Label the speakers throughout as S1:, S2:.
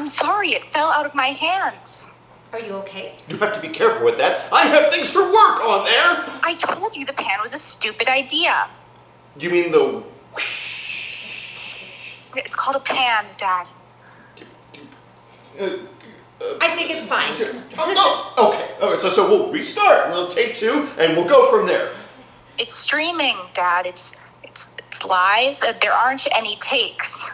S1: I'm sorry, it fell out of my hands.
S2: Are you okay?
S3: You have to be careful with that. I have things for work on there.
S1: I told you the pan was a stupid idea.
S3: You mean the...
S1: It's called a pan, Dad.
S2: I think it's fine.
S3: Okay. So we'll restart, and we'll take 2, and we'll go from there.
S1: It's streaming, Dad. It's live. There aren't any takes.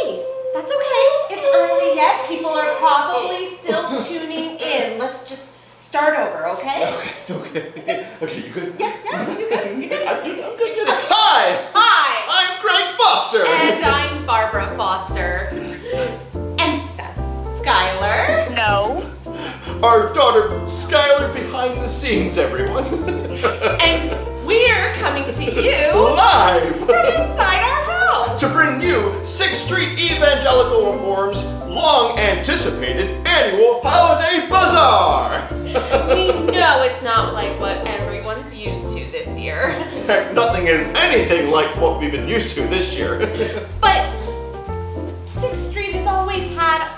S2: Hey, that's okay. It's early yet. People are probably still tuning in. Let's just start over, okay?
S3: Okay, you good?
S2: Yeah, you good.
S3: I'm good. Hi! I'm Greg Foster!
S2: And I'm Barbara Foster. And that's Skylar.
S1: No.
S3: Our daughter Skylar behind the scenes, everyone.
S2: And we're coming to you
S3: live
S2: from inside our house
S3: to bring you 6th Street Evangelical Reform's long-anticipated Annual Holiday Bazaar.
S2: We know it's not like what everyone's used to this year.
S3: Heck, nothing is anything like what we've been used to this year.
S2: But 6th Street has always had,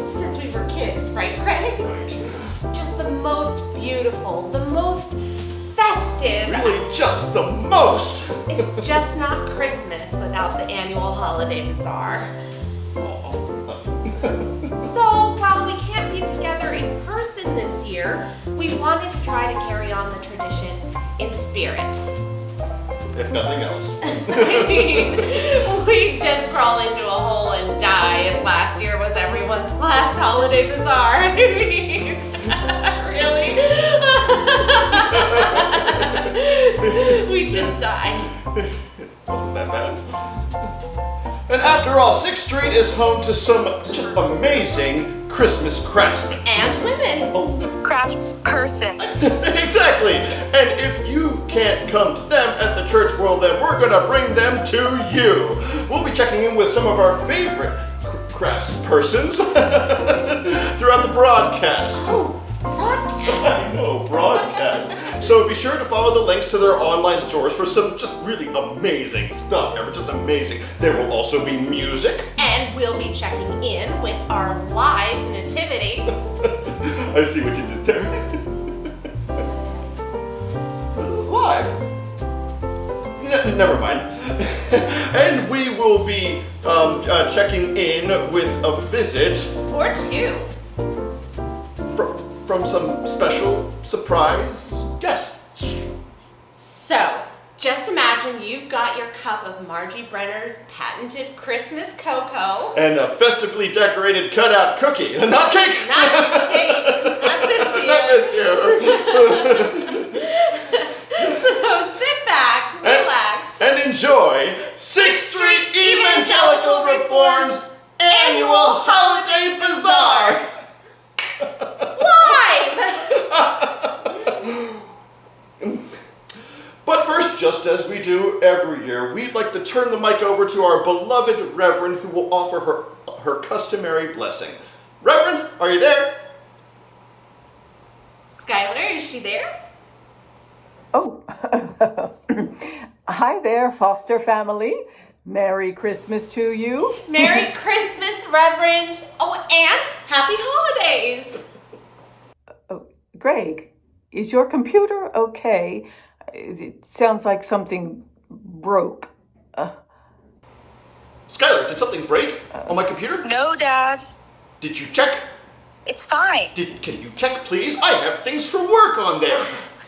S2: since we were kids, right, Greg?
S3: Right.
S2: Just the most beautiful, the most festive.
S3: Really just the most.
S2: It's just not Christmas without the Annual Holiday Bazaar. So while we can't be together in person this year, we wanted to try to carry on the tradition in spirit.
S3: If nothing else.
S2: I mean, we'd just crawl into a hole and die if last year was everyone's last holiday bazaar. I mean, really? We'd just die.
S3: Wasn't that bad? And after all, 6th Street is home to some just amazing Christmas craftsmen.
S2: And women.
S1: Crafts person.
S3: Exactly. And if you can't come to them at the church world, then we're going to bring them to you. We'll be checking in with some of our favorite crafts persons throughout the broadcast.
S2: Oh, broadcast.
S3: I know, broadcast. So be sure to follow the links to their online stores for some just really amazing stuff. Just amazing. There will also be music.
S2: And we'll be checking in with our live nativity.
S3: I see what you did there. Live. Never mind. And we will be checking in with a visit.
S2: Or 2.
S3: From some special surprise guests.
S2: So, just imagine you've got your cup of Margie Brenner's patented Christmas cocoa.
S3: And a festively decorated cutout cookie. Not cake!
S2: Not cake! Not this year!
S3: Not this year.
S2: So sit back, relax,
S3: and enjoy 6th Street Evangelical Reform's Annual Holiday Bazaar! But first, just as we do every year, we'd like to turn the mic over to our beloved Reverend who will offer her customary blessing. Reverend, are you there?
S2: Skylar, is she there?
S4: Oh, hi there, Foster family. Merry Christmas to you.
S2: Merry Christmas, Reverend. Oh, and Happy Holidays.
S4: Oh, Greg, is your computer okay? It sounds like something broke.
S3: Skylar, did something break on my computer?
S1: No, Dad.
S3: Did you check?
S1: It's fine.
S3: Can you check, please? I have things for work on there.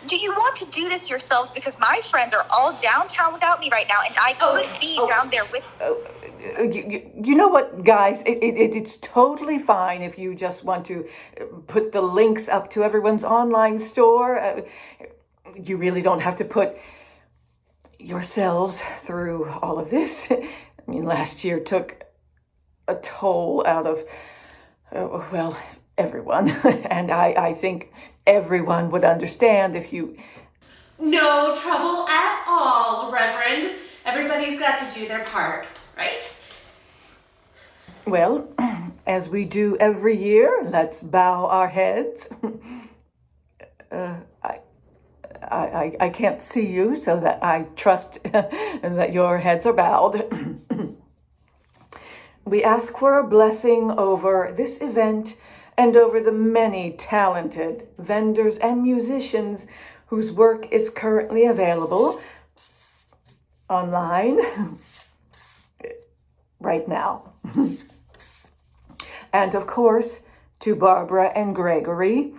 S1: Do you want to do this yourselves? Because my friends are all downtown without me right now, and I could be down there with
S4: You know what, guys? It's totally fine if you just want to put the links up to everyone's online store. You really don't have to put yourselves through all of this. I mean, last year took a toll out of, everyone. And I think everyone would understand if you...
S2: No trouble at all, Reverend. Everybody's got to do their part, right?
S4: Well, as we do every year, let's bow our heads. I can't see you, so that I trust that your heads are bowed. We ask for a blessing over this event and over the many talented vendors and musicians whose work is currently available online right now. And of course, to Barbara and Gregory,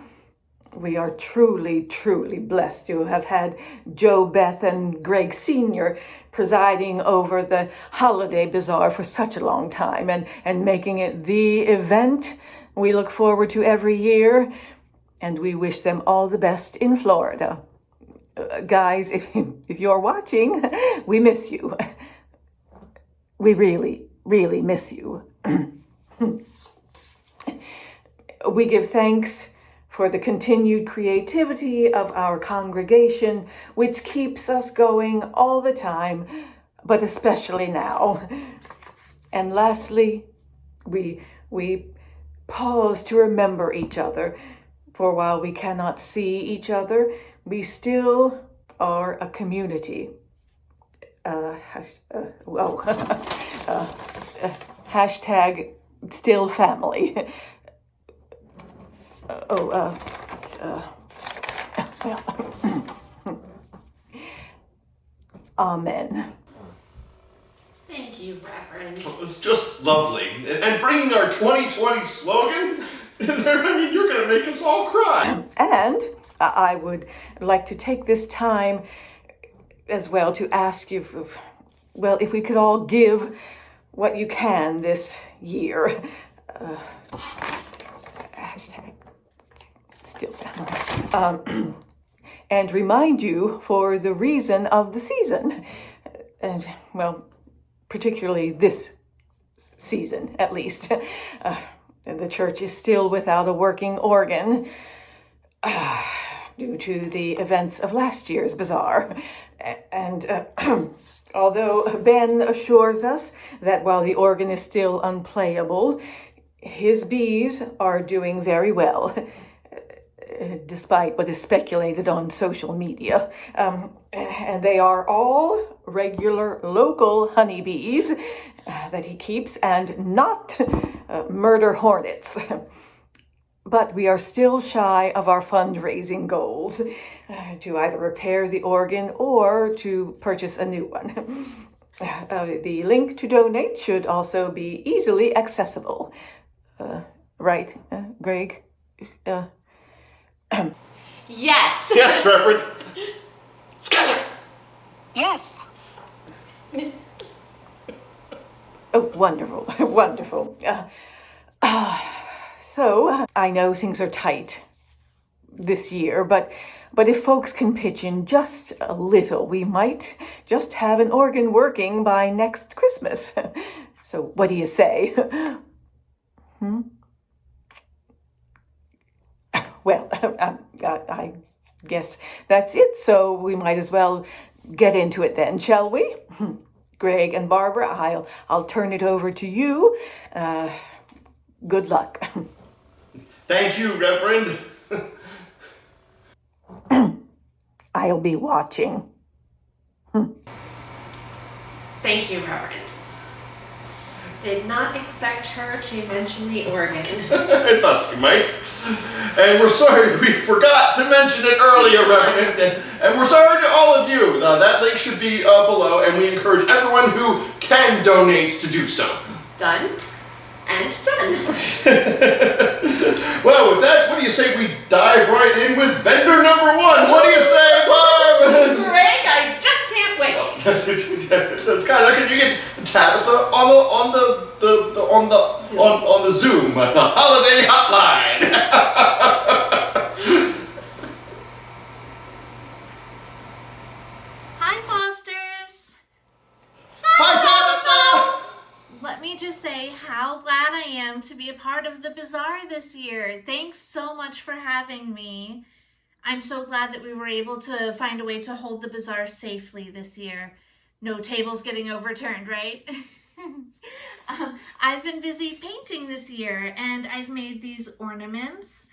S4: we are truly, truly blessed to have had Joe, Beth, and Greg Sr. presiding over the Holiday Bazaar for such a long time and making it the event we look forward to every year, and we wish them all the best in Florida. Guys, if you're watching, we miss you. We really, really miss you. We give thanks for the continued creativity of our congregation, which keeps us going all the time, but especially now. And lastly, we pause to remember each other, for while we cannot see each other, we still are a community. Hashtag still family. Amen.
S2: Thank you, Reverend.
S3: It's just lovely. And bringing our 2020 slogan in there, I mean, you're going to make us all cry.
S4: And I would like to take this time as well to ask you, if we could all give what you can this year. Hashtag still family. And remind you for the reason of the season. And, well, particularly this season, at least. The church is still without a working organ due to the events of last year's bazaar. And although Ben assures us that while the organ is still unplayable, his bees are doing very well, despite what is speculated on social media. And they are all regular local honeybees that he keeps, and not murder hornets. But we are still shy of our fundraising goals to either repair the organ or to purchase a new one. The link to donate should also be easily accessible. Right, Greg?
S2: Yes!
S3: Yes, Reverend. Skylar!
S1: Yes.
S4: Oh, wonderful, wonderful. So, I know things are tight this year, but if folks can pitch in just a little, we might just have an organ working by next Christmas. So, what do you say? Well, I guess that's it, so we might as well get into it then, shall we? Greg and Barbara, I'll turn it over to you. Good luck.
S3: Thank you, Reverend.
S4: I'll be watching.
S2: Thank you, Reverend. Did not expect her to mention the organ.
S3: I thought you might. And we're sorry we forgot to mention it earlier, Reverend. And we're sorry to all of you. That link should be below, and we encourage everyone who can donate to do so.
S2: Done and done.
S3: Well, with that, what do you say we dive right in with vendor number one? What do you say, Barb?
S2: Greg, I just can't wait.
S3: That's kind of, you get Tabetha on the Zoom, the holiday hotline.
S5: Hi, Fosters!
S3: Hi, Tabetha.
S5: Let me just say how glad I am to be a part of the bazaar this year. Thanks so much for having me. I'm so glad that we were able to find a way to hold the bazaar safely this year. No tables getting overturned, right? I've been busy painting this year, and I've made these ornaments.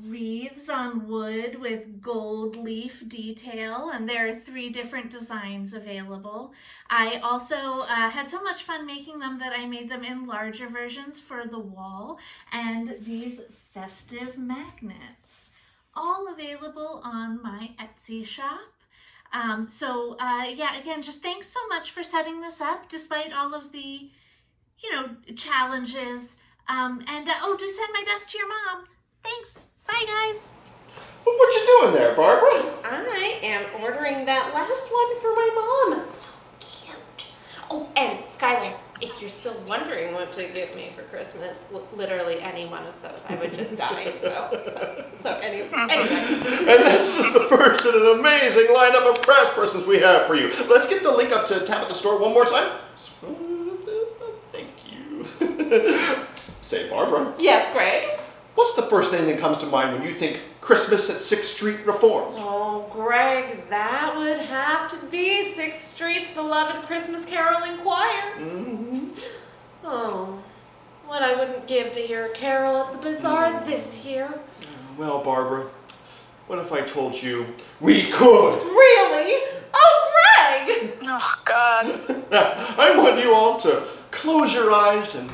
S5: wreaths on wood with gold leaf detail, and there are 3 different designs available. I also had so much fun making them that I made them in larger versions for the wall, and these festive magnets, all available on my Etsy shop. Yeah, again, just thanks so much for setting this up despite all of the, challenges. Do send my best to your mom. Thanks. Bye, guys.
S3: Well, what you doing there, Barbara?
S2: I am ordering that last one for my mom. So cute. Oh, and Skylar, if you're still wondering what to give me for Christmas, literally any one of those, I would just die. So anyway.
S3: And this is the first in an amazing lineup of craftspersons we have for you. Let's get the link up to Tabetha Store one more time. Thank you. Say, Barbara.
S2: Yes, Greg?
S3: What's the first thing that comes to mind when you think Christmas at 6th Street Reformed?
S2: Oh, Greg, that would have to be 6th Street's beloved Christmas caroling choir.
S3: Mm-hmm.
S2: Oh, what I wouldn't give to hear a carol at the bazaar this year.
S3: Well, Barbara, what if I told you we could?
S2: Really? Oh, Greg!
S1: Oh, God.
S3: I want you all to close your eyes and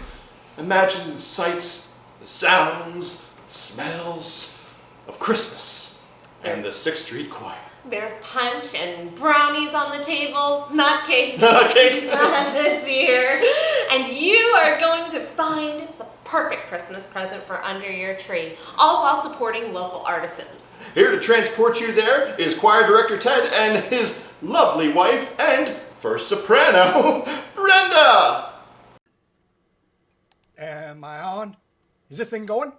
S3: imagine the sights, the sounds, the smells of Christmas and the 6th Street Choir.
S2: There's punch and brownies on the table, not cake.
S3: Not cake?
S2: Not this year. And you are going to find the perfect Christmas present for under your tree, all while supporting local artisans.
S3: Here to transport you there is Choir Director Ted and his lovely wife and first soprano, Brenda.
S6: Am I on? Is this thing going?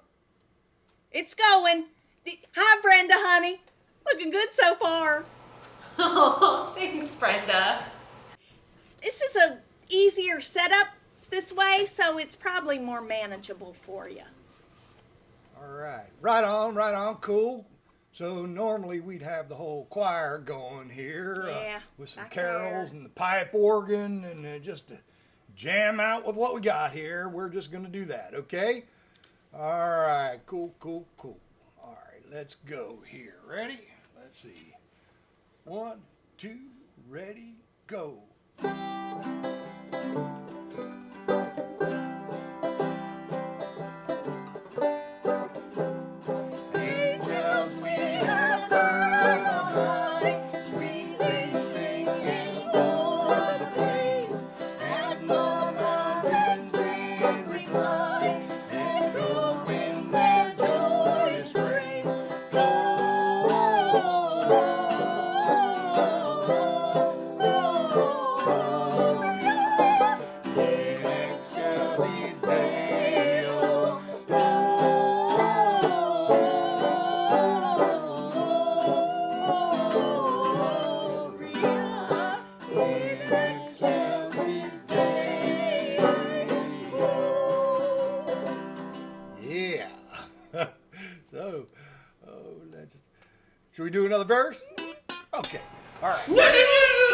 S7: It's going. Hi, Brenda, honey. Looking good so far.
S2: Oh, thanks, Brenda.
S7: This is a easier setup this way, so it's probably more manageable for you.
S6: All right. Right on, cool. So normally we'd have the whole choir going here.
S7: Yeah,
S6: with some
S7: back
S6: carols
S7: there.
S6: and the pipe organ and just to jam out with what we got here. We're just going to do that, okay? All right, cool. All right, let's go here. Ready? Let's see. 1, 2, ready, go. Angels we have heard on high, sweetly singing o'er the plains, and the mountains in reply, echoing their joyous strains. In excelsis Deo, Gloria, in excelsis Deo. Yeah. So, should we do another verse? Okay. All right.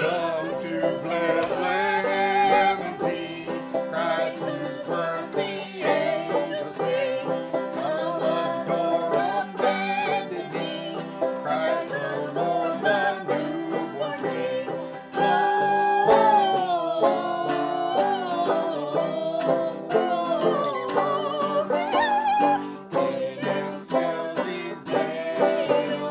S6: Come to Bethlehem and see Christ whose birth the angels sing. Come adore on bended knee, Christ the Lord, the newborn King. In excelsis Deo.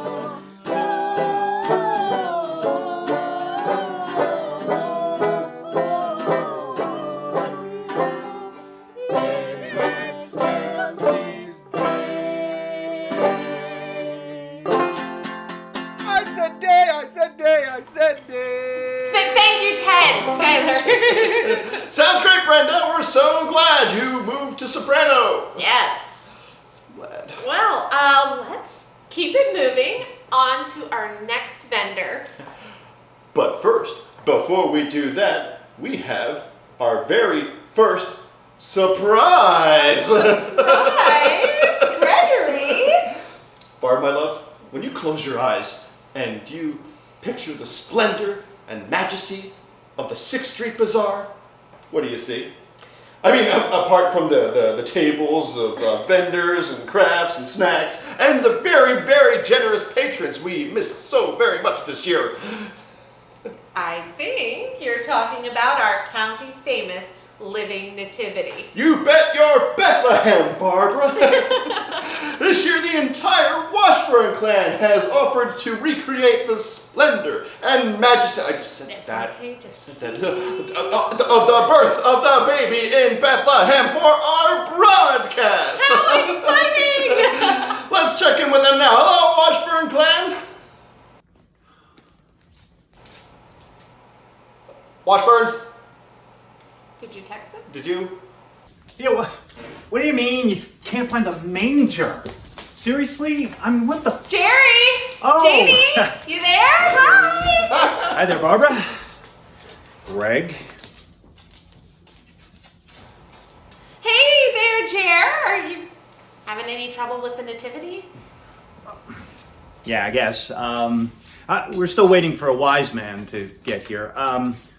S6: I said day.
S2: Thank you, Ted, Skylar.
S3: Sounds great, Brenda. We're so glad you moved to soprano.
S2: Yes.
S3: Glad.
S2: Well, let's keep it moving on to our next vendor.
S3: But first, before we do that, we have our very first surprise.
S2: Surprise, Gregory.
S3: Barb, my love, when you close your eyes and you picture the splendor and majesty of the 6th Street Bazaar, what do you see? I mean, apart from the tables of vendors and crafts and snacks, and the very, very generous patrons we miss so very much this year.
S2: I think you're talking about our county famous living nativity.
S3: You bet your Bethlehem, Barbara! This year the entire Washburn clan has offered to recreate the splendor and majesty, I just said
S2: It's
S3: that,
S2: okay, just
S3: said that, of the birth of the baby in Bethlehem for our broadcast!
S2: How exciting!
S3: Let's check in with them now. Hello, Washburn clan! Washburns,
S2: Did you text them?
S3: did you?
S8: Yeah, what do you mean you can't find the manger? Seriously? I mean, what the...
S2: Jerry!
S8: Oh.
S2: Jamie! You there? Hi!
S8: Hi there, Barbara. Greg.
S2: Hey there, Jer! Are you having any trouble with the nativity?
S8: Yeah, I guess. We're still waiting for a wise man to get here.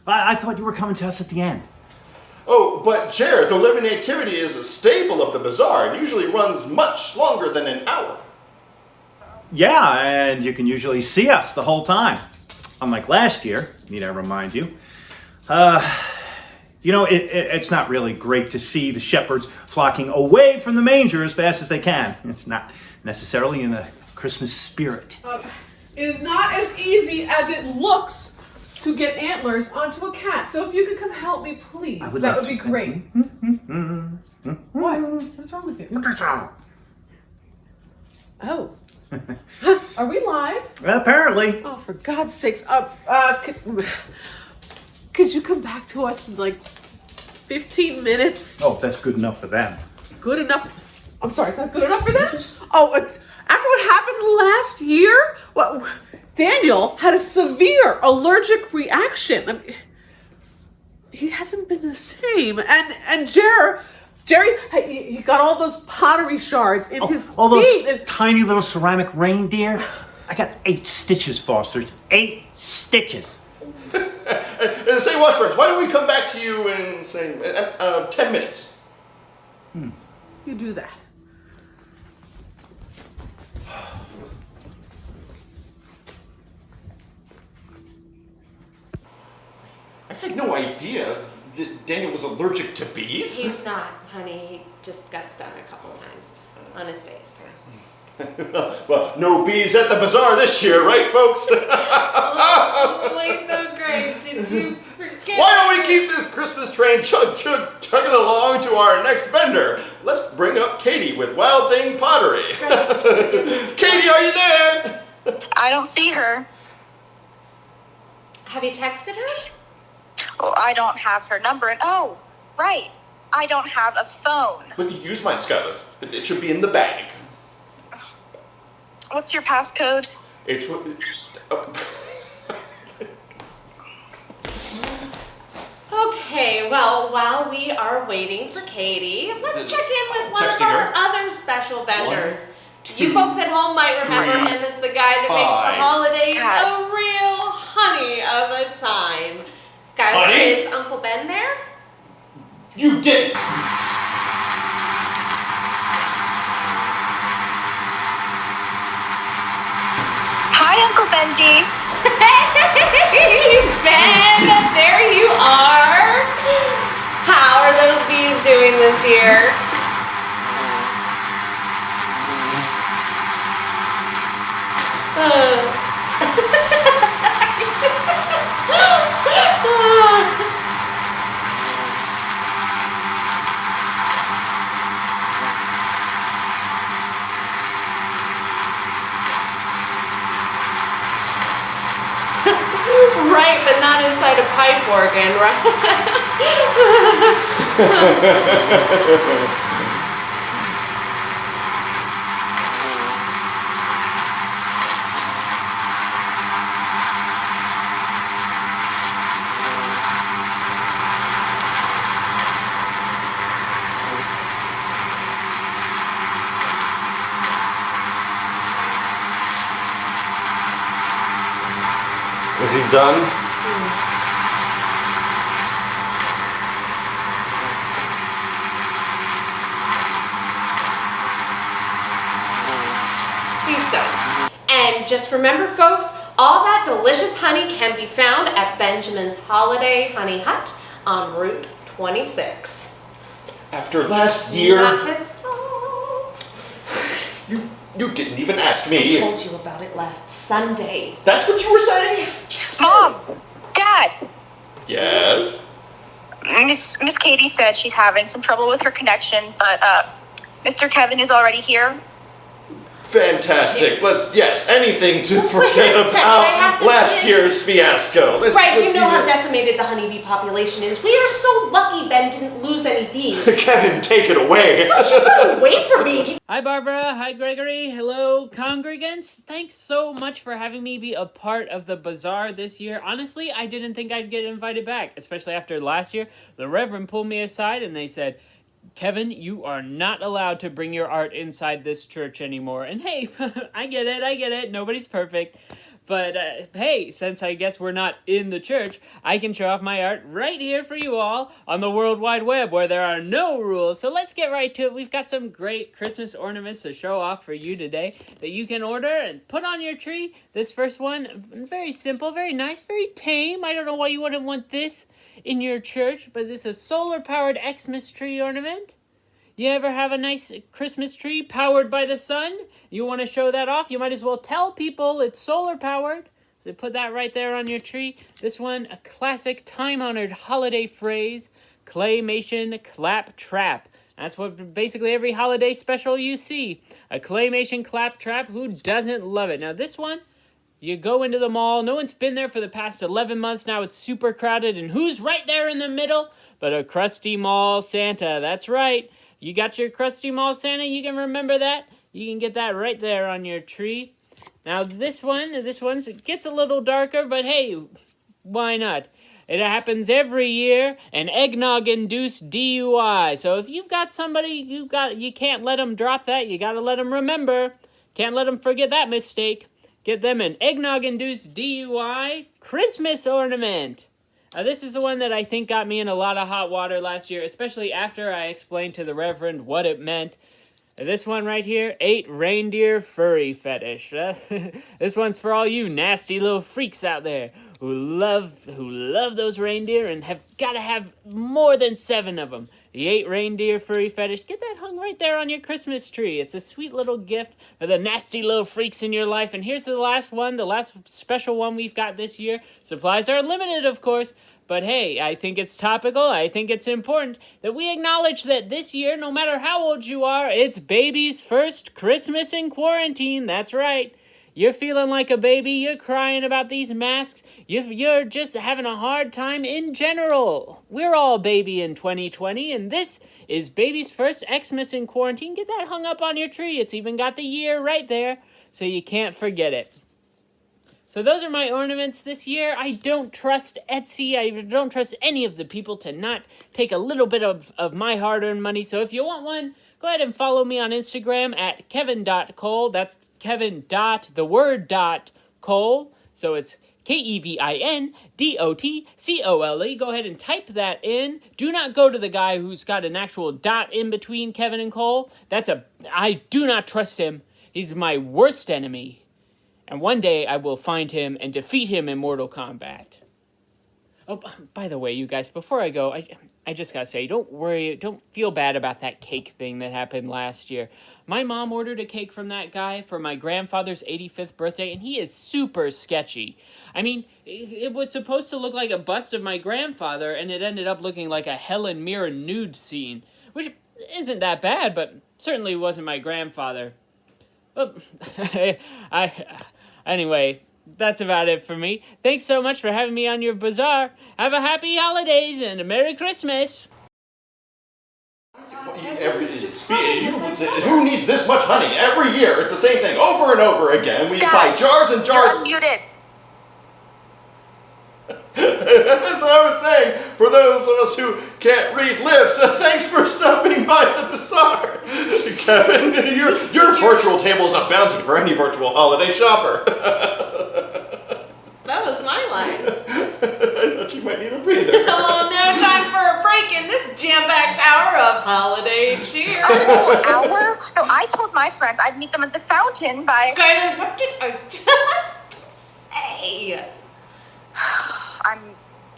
S8: I thought you were coming to us at the end.
S3: Oh, but Jared, the living nativity is a staple of the bazaar and usually runs much longer than an hour.
S8: Yeah, and you can usually see us the whole time. Unlike last year, need I remind you. It's not really great to see the shepherds flocking away from the manger as fast as they can. It's not necessarily in the Christmas spirit.
S9: It is not as easy as it looks to get antlers onto a cat. So if you could come help me, please, that would be great. What? What's wrong with you? Oh. Are we live?
S8: Apparently.
S9: Oh, for God's sakes. Could you come back to us in like 15 minutes?
S8: Oh, that's good enough for them.
S9: Good enough? I'm sorry, it's not good enough for them? Oh, after what happened last year? Well, Daniel had a severe allergic reaction. I mean, he hasn't been the same. And Jerry, he got all those pottery shards in his
S8: all those
S9: feet.
S8: tiny little ceramic reindeer. I got 8 stitches, Fosters. 8 stitches.
S3: Say, Washburns, why don't we come back to you in, say, 10 minutes?
S9: You do that.
S3: I had no idea that Daniel was allergic to bees.
S2: He's not, honey. He just got stung a couple times on his face.
S3: Well, no bees at the bazaar this year, right, folks?
S2: Oh, wait, though, Greg, did you forget?
S3: Why don't we keep this Christmas train chugging along to our next vendor? Let's bring up Katie with Wild Thing Pottery. Katie, are you there?
S1: I don't see her.
S2: Have you texted her?
S1: Oh, I don't have her number. And oh, right. I don't have a phone.
S3: But you use mine, Skylar. It should be in the bag.
S1: What's your passcode?
S3: It's what...
S2: Okay, well, while we are waiting for Katie, let's check in with one of
S3: Texting
S2: our
S3: her?
S2: other special vendors.
S3: 1, 2,
S2: You folks at home might remember
S3: 3,
S2: him as the guy that makes
S3: 5.
S2: the holidays
S1: God.
S2: a real honey of a time. Skylar,
S3: Honey?
S2: is Uncle Ben there?
S3: You didn't!
S1: Hi, Uncle Benji.
S2: Hey, Ben, there you are. How are those bees doing this year? Right, but not inside a pipe organ, right?
S3: Is he done?
S2: And just remember, folks, all that delicious honey can be found at Benjamin's Holiday Honey Hut on Route 26.
S3: After last year,
S2: Not his fault.
S3: you didn't even ask
S2: I
S3: me.
S2: told you about it last Sunday.
S3: That's what you were saying?
S1: Mom, Dad,
S3: Yes.
S1: Miss Katie said she's having some trouble with her connection, but Mr. Kevin is already here.
S3: Fantastic. Yes, anything to forget
S2: I have
S3: about
S2: to
S3: last
S2: begin-
S3: year's fiasco.
S2: Right, you know how
S3: keep
S2: decimated the honeybee population is. We are so lucky Ben didn't lose any bees.
S3: it- Kevin, take it away.
S2: Don't you get away from me!
S10: Hi Barbara, hi Gregory, hello congregants. Thanks so much for having me be a part of the bazaar this year. Honestly, I didn't think I'd get invited back, especially after last year. The Reverend pulled me aside and they said, Kevin, you are not allowed to bring your art inside this church anymore. And hey, I get it, nobody's perfect. But hey, since I guess we're not in the church, I can show off my art right here for you all on the World Wide Web where there are no rules. So let's get right to it. We've got some great Christmas ornaments to show off for you today that you can order and put on your tree. This first one, very simple, very nice, very tame. I don't know why you wouldn't want this in your church, but this is a solar-powered Xmas tree ornament. You ever have a nice Christmas tree powered by the sun? You want to show that off? You might as well tell people it's solar powered. So put that right there on your tree. This one, a classic time-honored holiday phrase, claymation clap trap. That's what basically every holiday special you see. A claymation clap trap. Who doesn't love it? Now this one, you go into the mall. No one's been there for the past 11 months now. It's super crowded. And who's right there in the middle? But a crusty mall Santa. That's right. You got your crusty mall Santa, you can remember that. You can get that right there on your tree. Now this one gets a little darker, but hey, why not? It happens every year, an eggnog-induced DUI. So if you've got somebody, you can't let them drop that. You got to let them remember. Can't let them forget that mistake. Get them an eggnog-induced DUI Christmas ornament. This is the one that I think got me in a lot of hot water last year, especially after I explained to the Reverend what it meant. This one right here, 8 reindeer furry fetish. This one's for all you nasty little freaks out there who love those reindeer and have got to have more than 7 of them. The 8 reindeer furry fetish, get that hung right there on your Christmas tree. It's a sweet little gift for the nasty little freaks in your life. And here's the last one, the last special one we've got this year. Supplies are limited, of course. But hey, I think it's topical. I think it's important that we acknowledge that this year, no matter how old you are, it's baby's first Christmas in quarantine. That's right. You're feeling like a baby. You're crying about these masks. You're just having a hard time in general. We're all baby in 2020, and this is baby's first Xmas in quarantine. Get that hung up on your tree. It's even got the year right there, so you can't forget it. So those are my ornaments this year. I don't trust Etsy. I don't trust any of the people to not take a little bit of my hard-earned money. So if you want one, go ahead and follow me on Instagram at kevin.cole. That's Kevin dot, the word dot, Cole. So it's KEVINDOTCOLE. Go ahead and type that in. Do not go to the guy who's got an actual dot in between Kevin and Cole. I do not trust him. He's my worst enemy. And one day I will find him and defeat him in Mortal Kombat. Oh, by the way, you guys, before I go, I just gotta say, don't worry, don't feel bad about that cake thing that happened last year. My mom ordered a cake from that guy for my grandfather's 85th birthday, and he is super sketchy. I mean, it was supposed to look like a bust of my grandfather, and it ended up looking like a Helen Mirren nude scene, which isn't that bad, but certainly wasn't my grandfather. Anyway, that's about it for me. Thanks so much for having me on your bazaar. Have a happy holidays and a Merry Christmas.
S3: Who needs this much honey? Every year, it's the same thing over and over again. We buy jars and jars.
S1: You're unmuted.
S3: As I was saying, for those of us who can't read lips, thanks for stopping by the bazaar. Kevin, your virtual table is a bounty for any virtual holiday shopper.
S2: That was my line.
S3: I thought you might need a breather.
S2: Oh, no time for a break in this jam-packed hour hour of holiday cheer.
S1: A whole hour? No, I told my friends I'd meet them at the fountain by...
S2: Skylar, what did I just say?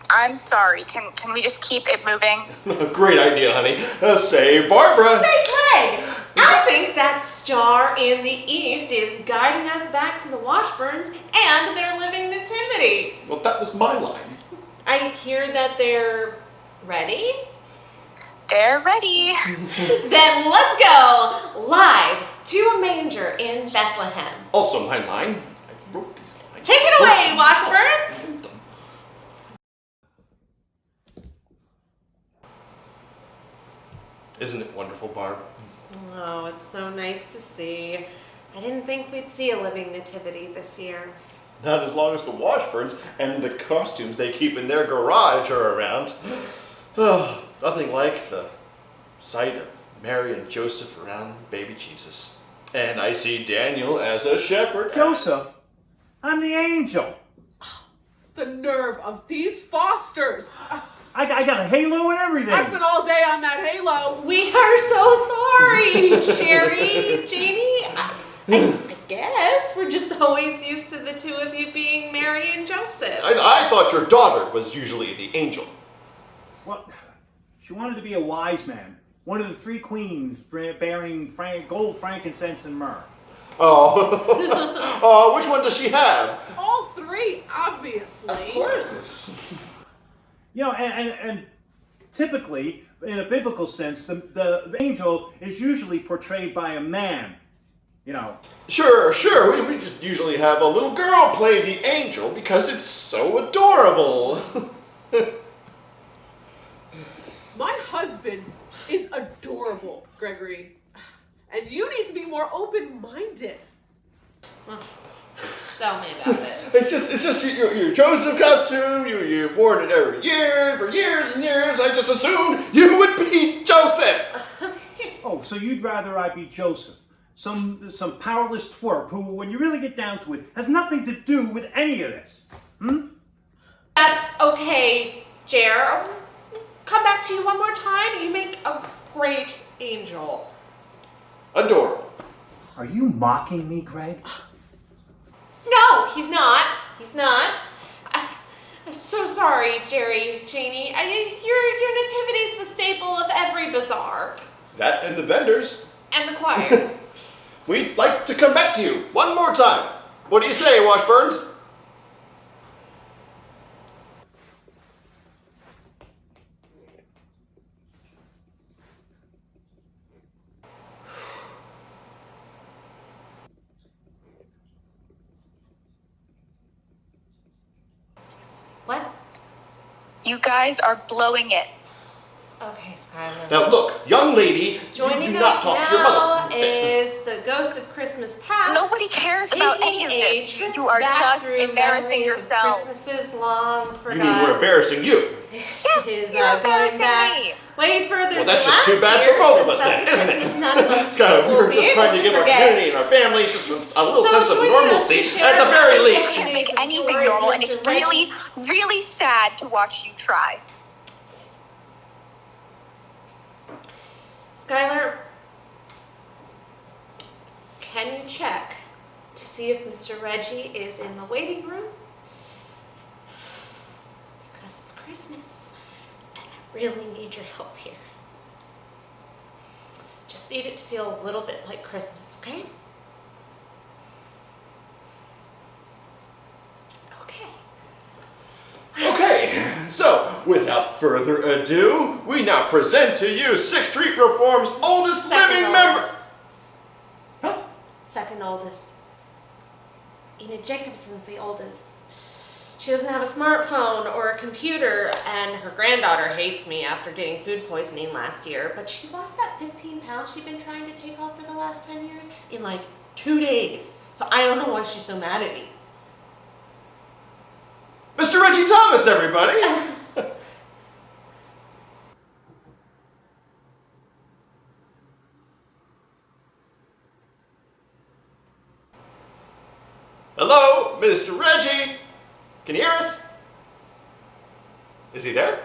S1: I'm sorry. Can we just keep it moving?
S3: Great idea, honey. Say Barbara.
S2: Say Greg, I think that star in the east is guiding us back to the Washburns and their living nativity.
S3: Well, that was my line.
S2: I hear that they're ready.
S1: They're ready.
S2: Then let's go live to a manger in Bethlehem.
S3: Also my line. I wrote these lines.
S2: Take it away, Washburns.
S3: Isn't it wonderful, Barb?
S2: Oh, it's so nice to see. I didn't think we'd see a living nativity this year.
S3: Not as long as the Washburns and the costumes they keep in their garage are around. Oh, nothing like the sight of Mary and Joseph around baby Jesus. And I see Daniel as a shepherd.
S8: Joseph, I'm the angel.
S9: The nerve of these Fosters.
S8: I got a halo and everything.
S9: I spent all day on that halo.
S2: We are so sorry, Jerry, Janie. I guess we're just always used to the two of you being Mary and Joseph.
S3: I thought your daughter was usually the angel.
S8: Well, she wanted to be a wise man. One of the three queens bearing gold, frankincense, and myrrh.
S3: Oh, which one does she have?
S9: All three, obviously.
S2: Of course.
S8: You know, and typically, in a biblical sense, the angel is usually portrayed by a man. You know.
S3: Sure. We just usually have a little girl play the angel because it's so adorable.
S9: My husband is adorable, Gregory. And you need to be more open-minded.
S2: Tell me about it.
S3: It's just your Joseph costume. You've worn it every year for years and years. I just assumed you would be Joseph.
S8: Oh, so you'd rather I be Joseph? Some powerless twerp who, when you really get down to it, has nothing to do with any of this.
S2: That's okay, Jer. Come back to you one more time. You make a great angel.
S3: Adorable.
S8: Are you mocking me, Greg?
S2: No, he's not. He's not. I'm so sorry, Jerry, Janie. Your nativity's the staple of every bazaar.
S3: That and the vendors.
S2: And the choir.
S3: We'd like to come back to you one more time. What do you say, Washburns?
S2: What?
S1: You guys are blowing it.
S2: Okay, Skylar.
S3: Now look, young lady,
S2: Joining
S3: you do not
S2: us
S3: talk to your
S2: now
S3: mother.
S2: is the ghost of Christmas past.
S1: Nobody cares about any of this.
S2: taking
S1: You are
S2: back
S1: just
S2: through
S1: embarrassing
S2: memories of
S1: yourselves.
S2: Christmases long
S3: You
S2: forgotten.
S3: mean we're embarrassing you?
S2: This
S1: Yes,
S2: is
S1: you're
S2: going
S1: embarrassing
S2: back
S1: me.
S2: way further
S3: Well, that's
S2: than
S3: just too
S2: last
S3: bad
S2: year,
S3: for both of us
S2: since
S3: then,
S2: that's a
S3: isn't it?
S2: Christmas none of us
S3: God, we
S2: will
S3: were
S2: be
S3: just
S2: able
S3: trying to give our
S2: forget.
S3: community and our family just a little
S2: So
S3: sense of
S2: joining us to
S3: normalcy
S2: share
S3: at the very
S2: the
S3: least.
S1: You can't make
S2: Of
S1: anything
S2: yours,
S1: normal, and
S2: Mr.
S1: it's really,
S2: Reggie.
S1: really sad to watch you try.
S2: Skylar, can you check to see if Mr. Reggie is in the waiting room? Because it's Christmas, and I really need your help here. Just need it to feel a little bit like Christmas, okay?
S3: Okay, so without further ado, we now present to you Sixth Street Reform's oldest living member. Huh?
S2: Second oldest. Enid Jacobson's the oldest. She doesn't have a smartphone or a computer, and her granddaughter hates me after getting food poisoning last year, but she lost that 15 pounds she'd been trying to take off for the last 10 years in like 2 days. So I don't know why she's so mad at me.
S3: Mr. Reggie Thomas, everybody! Hello, Mr. Reggie? Can you hear us? Is he there?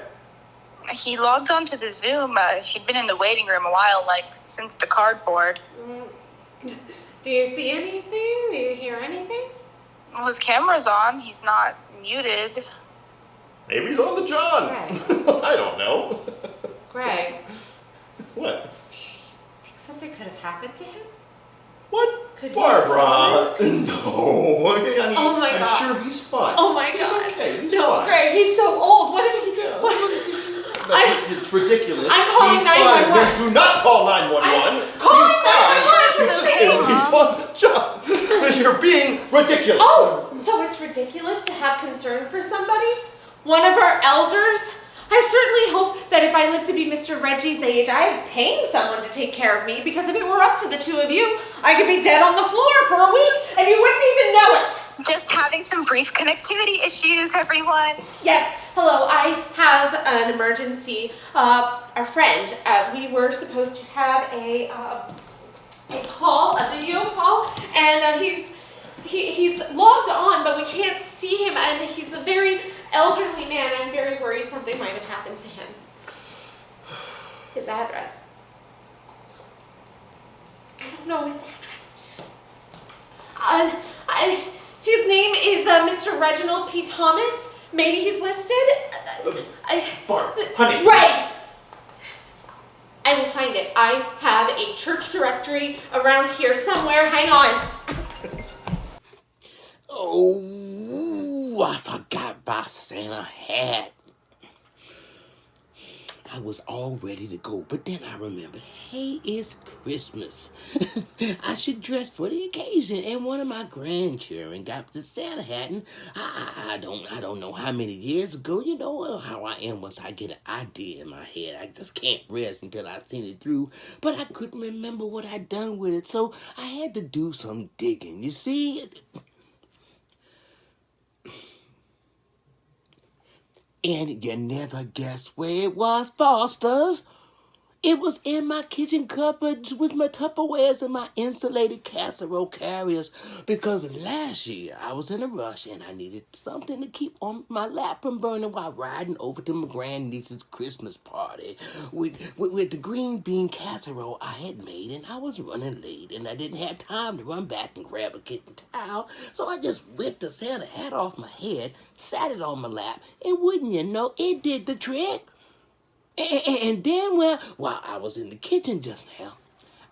S1: He logged onto the Zoom. He'd been in the waiting room a while, like, since the cardboard.
S2: Do you see anything? Do you hear anything?
S1: Well, his camera's on. He's not muted.
S3: Maybe he's on the John.
S2: Right.
S3: I don't know.
S2: Greg,
S3: What?
S2: think something could have happened to him?
S3: What?
S2: Could he
S3: Barbara!
S2: have
S3: No. I mean,
S2: Oh my
S3: I'm
S2: God.
S3: sure he's fine.
S2: Oh my
S3: He's
S2: God.
S3: okay. He's
S2: No,
S3: fine.
S2: Greg, he's so old. What if he...
S3: It's ridiculous.
S2: I'm calling
S3: He's fine.
S2: 911.
S3: Do not call 911.
S2: calling
S3: He's
S2: 911.
S3: fine. It's okay. He's on the job. You're being ridiculous.
S2: Oh, so it's ridiculous to have concern for somebody? One of our elders? I certainly hope that if I live to be Mr. Reggie's age, I am paying someone to take care of me, because if it were up to the two of you, I could be dead on the floor for a week and you wouldn't even know it.
S1: Just having some brief connectivity issues, everyone.
S2: Yes, hello, I have an emergency. Our friend, we were supposed to have a call, a video call, and he's logged on, but we can't see him, and he's a very elderly man. I'm very worried something might have happened to him. His address. I don't know his address. His name is Mr. Reginald P. Thomas. Maybe he's listed.
S3: Barb, honey.
S2: Greg! I will find it. I have a church directory around here somewhere. Hang on.
S11: Oh, I forgot my Santa hat. I was all ready to go, but then I remembered, hey, it's Christmas. I should dress for the occasion, and one of my grandchildren got the Santa hat, and I don't know how many years ago. You know how I am once I get an idea in my head. I just can't rest until I've seen it through, but I couldn't remember what I'd done with it, so I had to do some digging. You see? And you never guess where it was, Fosters. It was in my kitchen cupboards with my Tupperwares and my insulated casserole carriers, because last year I was in a rush and I needed something to keep on my lap from burning while riding over to my grandniece's Christmas party with the green bean casserole I had made, and I was running late and I didn't have time to run back and grab a kitchen towel, so I just whipped the Santa hat off my head, sat it on my lap, and wouldn't you know, it did the trick. And then while I was in the kitchen just now,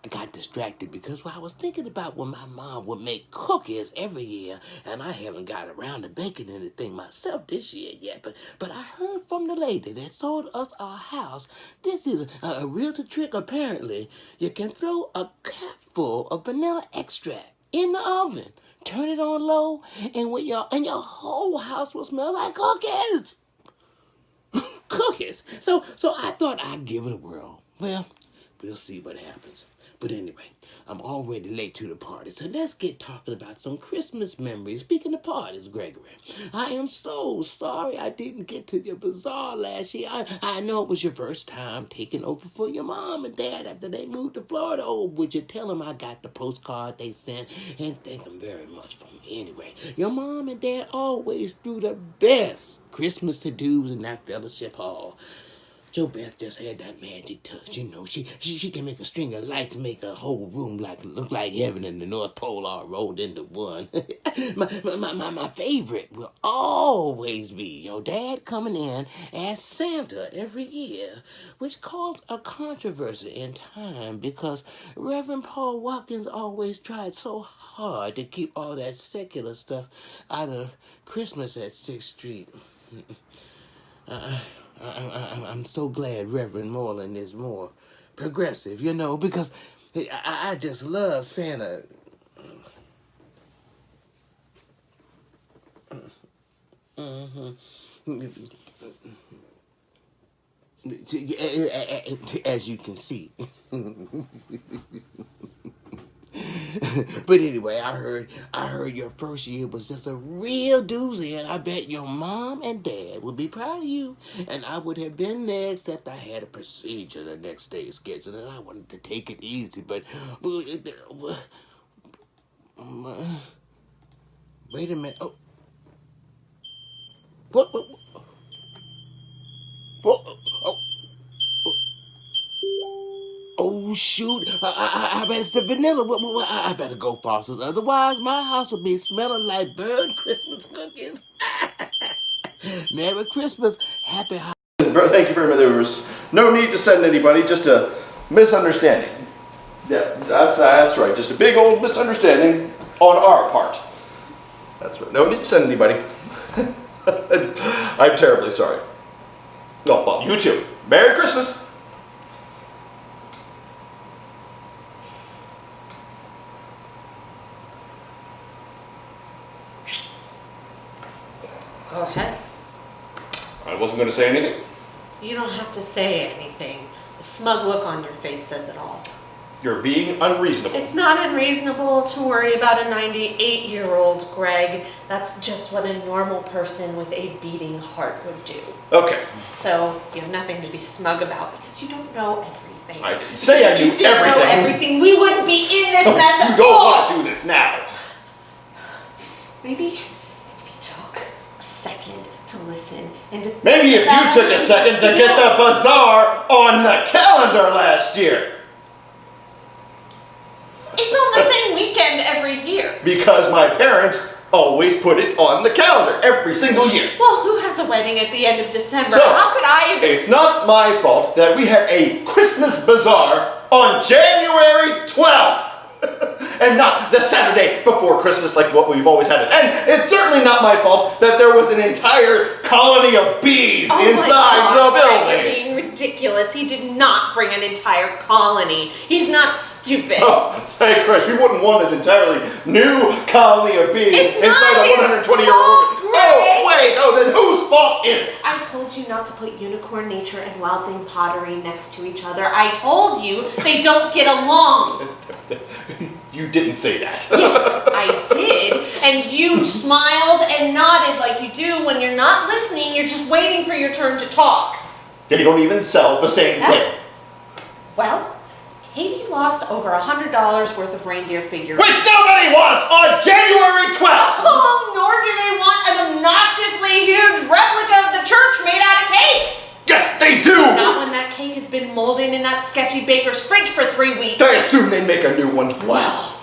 S11: I got distracted because I was thinking about when my mom would make cookies every year, and I haven't got around to baking anything myself this year yet. But I heard from the lady that sold us our house. This is a real trick, apparently. You can throw a capful of vanilla extract in the oven, turn it on low, and your whole house will smell like cookies. Cookies. So I thought I'd give it a whirl. Well, we'll see what happens. But anyway, I'm already late to the party, so let's get talking about some Christmas memories. Speaking of parties, Gregory, I am so sorry I didn't get to your bazaar last year. I know it was your first time taking over for your mom and dad after they moved to Florida. Oh, would you tell them I got the postcard they sent, and thank them very much for me. Anyway, your mom and dad always do the best Christmas to-dos in that fellowship hall. Jo Beth just had that magic touch, you know. She can make a string of lights make a whole room look like heaven and the North Pole all rolled into one. my favorite will always be your dad coming in as Santa every year, which caused a controversy in time because Reverend Paul Watkins always tried so hard to keep all that secular stuff out of Christmas at 6th Street. I'm so glad Reverend Moreland is more progressive, you know, because I just love Santa. As you can see. But anyway, I heard your first year was just a real doozy, and I bet your mom and dad would be proud of you. And I would have been there, except I had a procedure the next day scheduled, and I wanted to take it easy. But wait a minute. Oh, what? Oh. Oh, shoot. I bet it's the vanilla. I better go, Fosters. Otherwise, my house will be smelling like burned Christmas cookies. Merry Christmas. Happy holidays.
S3: Thank you very much. There was no need to send anybody, just a misunderstanding. Yeah, that's right. Just a big old misunderstanding on our part. That's right. No need to send anybody. I'm terribly sorry. Oh, well, you too. Merry Christmas.
S2: Go ahead.
S3: I wasn't going to say anything.
S2: You don't have to say anything. The smug look on your face says it all.
S3: You're being unreasonable.
S2: It's not unreasonable to worry about a 98-year-old, Greg. That's just what a normal person with a beating heart would do.
S3: Okay.
S2: So you have nothing to be smug about because you don't know everything.
S3: I didn't say I knew
S2: If you did
S3: everything.
S2: know everything, we wouldn't be in this mess
S3: You
S2: at
S3: don't
S2: all.
S3: want to do this now.
S2: Maybe if you took a second to listen and to
S3: Maybe if you took a second to get the bazaar on the calendar last year.
S2: It's on the same weekend every year.
S3: Because my parents always put it on the calendar every single year.
S2: Well, who has a wedding at the end of December?
S3: So,
S2: How could I even...
S3: It's not my fault that we have a Christmas bazaar on January 12th. And not the Saturday before Christmas like what we've always had it. And it's certainly not my fault that there was an entire colony of bees inside the building.
S2: You're being ridiculous. He did not bring an entire colony. He's not stupid.
S3: Oh, hey Chris, we wouldn't want an entirely new colony of bees inside a 120-year-old. Oh, wait, then whose fault is it?
S2: I told you not to put unicornnature and wild thing pottery next to each other. I told you they don't get along.
S3: You didn't say that.
S2: Yes, I did. And you smiled and nodded like you do when you're not listening. You're just waiting for your turn to talk.
S3: They don't even sell the same thing.
S2: Well, Katie lost over $100 worth of reindeer figures.
S3: Which nobody wants on January 12th!
S2: Oh, nor do they want an obnoxiously huge replica of the church made out of cake!
S3: Yes, they do!
S2: Not when that cake has been molding in that sketchy baker's fridge for 3 weeks.
S3: I assume they make a new one.
S2: Well,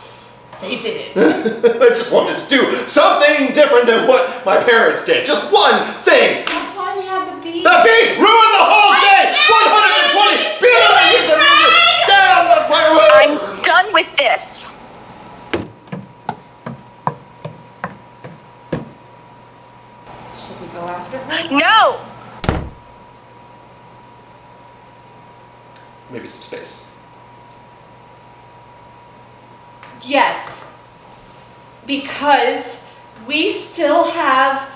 S2: they didn't.
S3: I just wanted to do something different than what my parents did. Just one thing.
S2: That's why we have the bees.
S3: The bees ruined the whole day! 120 bees! Down the pipe!
S1: I'm done with this.
S2: Should we go after her?
S1: No!
S3: Maybe some space.
S2: Yes. Because we still have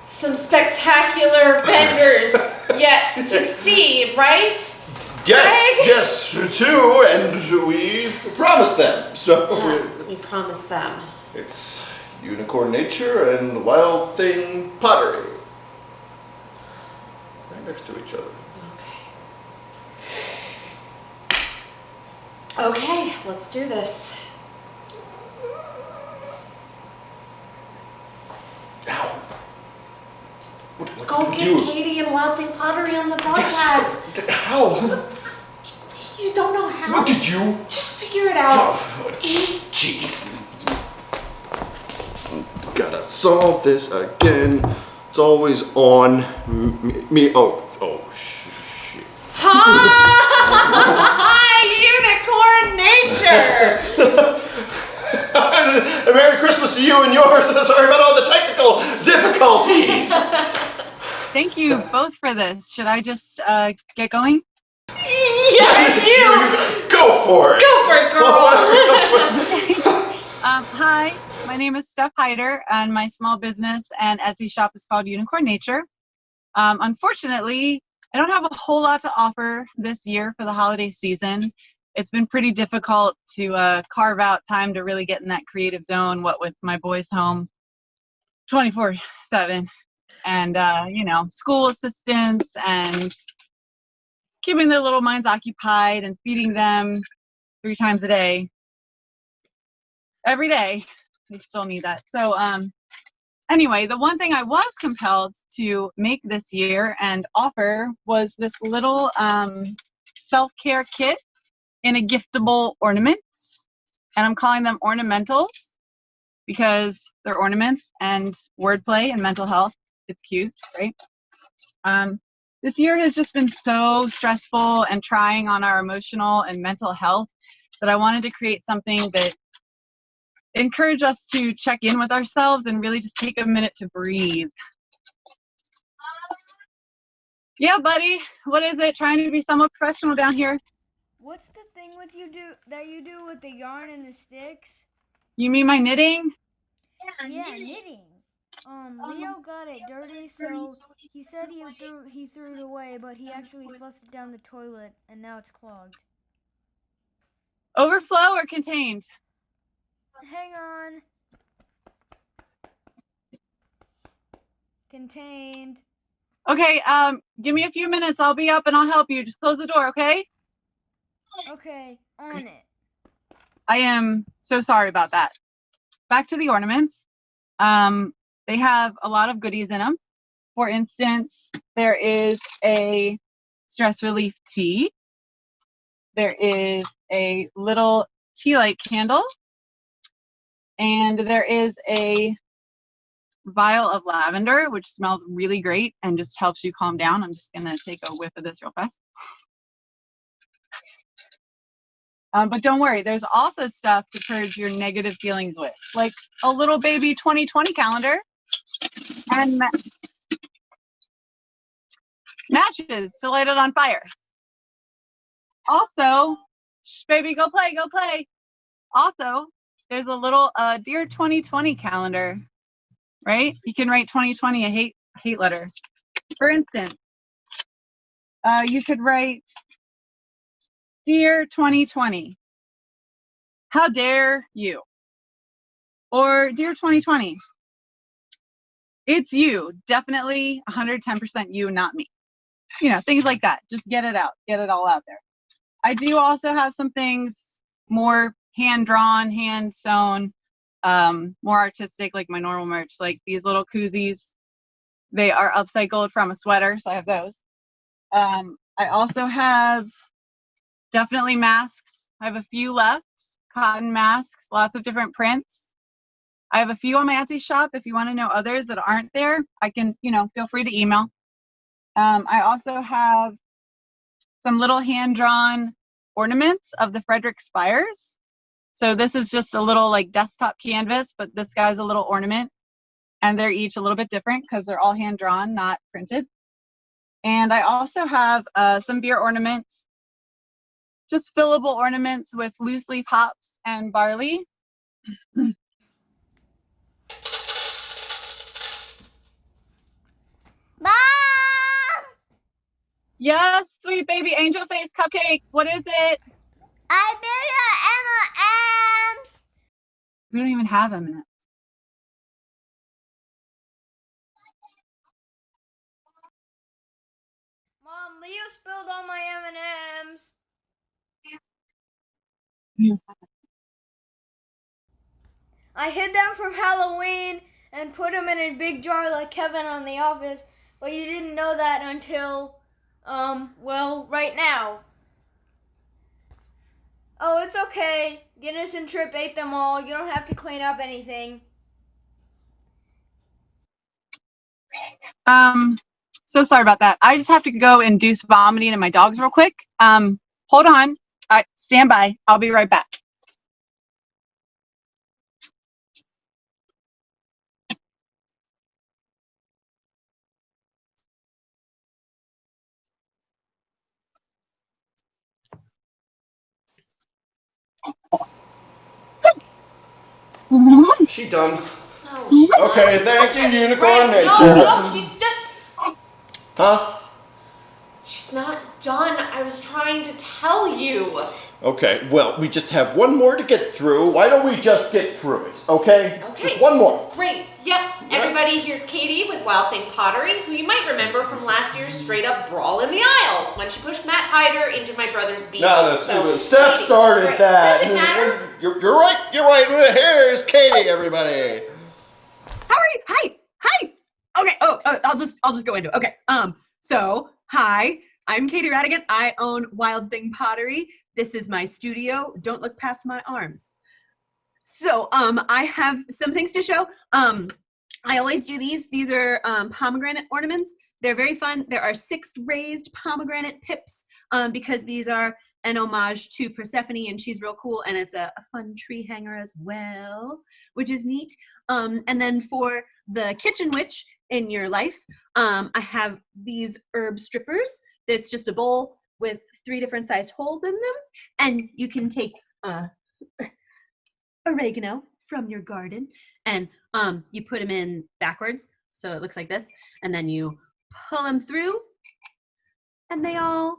S2: some spectacular vendors yet to see, right?
S3: Yes, too, and we promised them. So
S2: We promised them.
S3: it's unicornnature and wild thing pottery. Right next to each other.
S2: Okay, let's do this.
S3: Ow. What
S2: Go
S3: do
S2: get
S3: you do?
S2: Katie and Wild Thing Pottery on the broadcast.
S3: Yes. How?
S2: You don't know how?
S3: What did you?
S2: Just figure it out.
S3: Jeez. Gotta solve this again. It's always on me. Oh, shit.
S2: Unicorn nature!
S3: Merry Christmas to you and yours. Sorry about all the technical difficulties.
S12: Thank you both for this. Should I just get going?
S2: Yeah, you!
S3: Go for it!
S2: Go for it, girl!
S12: Hi, my name is Hyder, and my small business and Etsy shop is called Unicornnature. Unfortunately, I don't have a whole lot to offer this year for the holiday season. It's been pretty difficult to carve out time to really get in that creative zone, what with my boys home 24/7 and, school assistants and keeping their little minds occupied and feeding them 3 times a day. Every day, they still need that. So anyway, the one thing I was compelled to make this year and offer was this little self-care kit in a giftable ornaments, and I'm calling them ornamentals because they're ornaments and wordplay and mental health. It's cute, right? This year has just been so stressful and trying on our emotional and mental health that I wanted to create something that encourage us to check in with ourselves and really just take a minute to breathe. Yeah, buddy. What is it? Trying to be somewhat professional down here.
S13: What's the thing with you do with the yarn and the sticks?
S12: You mean my knitting?
S13: Yeah, knitting. Leo got it dirty, so he said he threw it away, but he actually flushed it down the toilet, and now it's clogged.
S12: Overflow or contained?
S13: Hang on. Contained.
S12: Okay, give me a few minutes. I'll be up and I'll help you. Just close the door, okay?
S13: Okay, on it.
S12: I am so sorry about that. Back to the ornaments. They have a lot of goodies in them. For instance, there is a stress relief tea. There is a little tea light candle. And there is a vial of lavender, which smells really great and just helps you calm down. I'm just gonna take a whiff of this real fast. But don't worry, there's also stuff to purge your negative feelings with, like a little baby 2020 calendar and matches to light it on fire. Also, shh, baby, go play, go play. Also, there's a little Dear 2020 calendar, right? You can write 2020 a hate letter. For instance, you could write, Dear 2020, how dare you? Or Dear 2020, it's you, definitely 110% you, not me. You know, things like that. Just get it out, get it all out there. I do also have some things more hand-drawn, hand-sewn, more artistic, like my normal merch, like these little koozies. They are upcycled from a sweater, so I have those. I also have definitely masks. I have a few left, cotton masks, lots of different prints. I have a few on my Etsy shop. If you want to know others that aren't there, I can, feel free to email. I also have some little hand-drawn ornaments of the Frederick Spires. So this is just a little like desktop canvas, but this guy's a little ornament. And they're each a little bit different because they're all hand-drawn, not printed. And I also have some beer ornaments, just fillable ornaments with loose leaf hops and barley.
S13: Mom!
S12: Yes, sweet baby angel face cupcake. What is it?
S13: I built M&M's.
S12: We don't even have them in it.
S13: Mom, Leo spilled all my M&M's. I hid them from Halloween and put them in a big jar like Kevin on The Office, but you didn't know that until, right now. Oh, it's okay. Guinness and Trip ate them all. You don't have to clean up anything.
S12: So sorry about that. I just have to go induce vomiting in my dogs real quick. Hold on. Stand by. I'll be right back.
S3: She done.
S2: No,
S3: Okay, thank you, unicornnature.
S2: No, she's just.
S3: Huh?
S2: She's not done. I was trying to tell you.
S3: Okay, well, we just have one more to get through. Why don't we just get through it, okay?
S2: Okay.
S3: Just one more.
S2: Great. Yep. Everybody, here's Katie with Wild Thing Pottery, who you might remember from last year's straight up brawl in the aisles when she pushed Matt Hyder into my brother's beat.
S3: No, Steph started
S2: Great.
S3: that.
S2: Doesn't matter.
S3: You're right. You're right. Here's Katie, everybody.
S14: How are you? Hi. Okay. I'll just go into it. Okay. So hi. I'm Katie Rattigan. I own Wild Thing Pottery. This is my studio. Don't look past my arms. So I have some things to show. I always do these. These are pomegranate ornaments. They're very fun. There are 6 raised pomegranate pips because these are an homage to Persephone, and she's real cool, and it's a fun tree hanger as well, which is neat. And then for the kitchen witch in your life, I have these herb strippers. It's just a bowl with 3 different sized holes in them, and you can take oregano from your garden, and you put them in backwards, so it looks like this, and then you pull them through, and they all